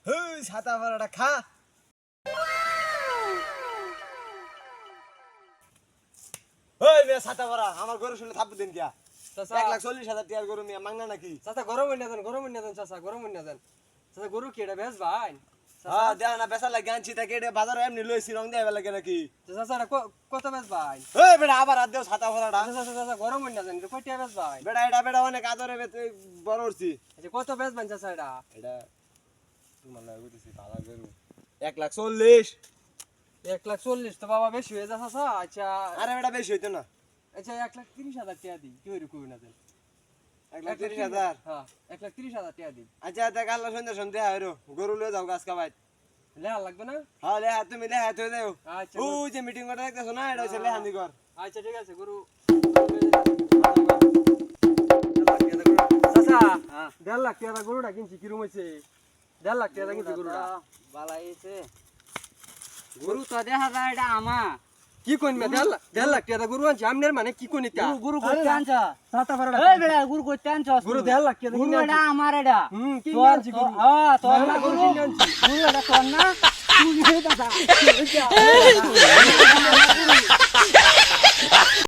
হেই ছাতা ভাড়াটা খা। ওই মেয়ে ছাতা ভাড়া আমার গরু শুনে থাপ্পু দিন কিয়া। 1,40,000 টাকার গরু মিয়া মাংনা নাকি? চাচা গরম হইনা দেন চাচা গরম হইনা দেন। চাচা গরু কি এটা বেশ ভাই? হ্যাঁ দেখ না বেচা লাগে আনছি তাকে এটা বাজারে এমনি লইছি রং দেয়া লাগে নাকি? চাচা এটা কত বেশ ভাই? ওই বেটা আবার হাত দেও ছাতা ভাড়াটা। চাচা গরম হইনা দেন, এটা কয়টা বেশ ভাই? বেটা অনেক আদরে বড় হচ্ছি। আচ্ছা কত বেশ ভাই চাচা এটা? এটা তোমার লাগে বুঝতেছি ভাড়া গরু 1,40,000। 1,40,000 তো বাবা বেশি হয়ে যায় চাচা। আচ্ছা আরে বেটা বেশি হইতো না। আচ্ছা 1,30,000 টাকা দিই, কি হইরে কই না দেন? 1,30,000। হ্যাঁ 1,30,000 টাকা দিই। আচ্ছা দেখ আল্লাহ সন্ধ্যা হইরো গরু লয়ে যাও গাছ কাবাই। লেহা লাগবে না? হ্যাঁ লেহা তুমি লেহা হয়ে যাও। আচ্ছা ওই যে মিটিং করে দেখতেছো না এটা হচ্ছে লেহান্দি ঘর। আচ্ছা ঠিক আছে গরু চাচা 1.5 লাখ টাকা গরুটা কিনছি, কিরম হয়েছে? 1.5 লাখ টাকা কিনছি গরুটা। বালাইছে গরু তো দেখা যায় এটা আমা কি কইন মে 1.5 লাখ টাকা গরু আনছি আমনের, মানে কি কইন এটা? গরু করতে আনছা ছাতা ভাড়াটা এই বেড়া গরু করতে আনছস গরু 1.5 লাখ টাকা গরু কিনে এটা আনছি। আমার এটা কি তোর আনছি গরু? হ্যাঁ তোর না গরু গরু কিনে আনছি। গরু এটা তোর না তুই এটা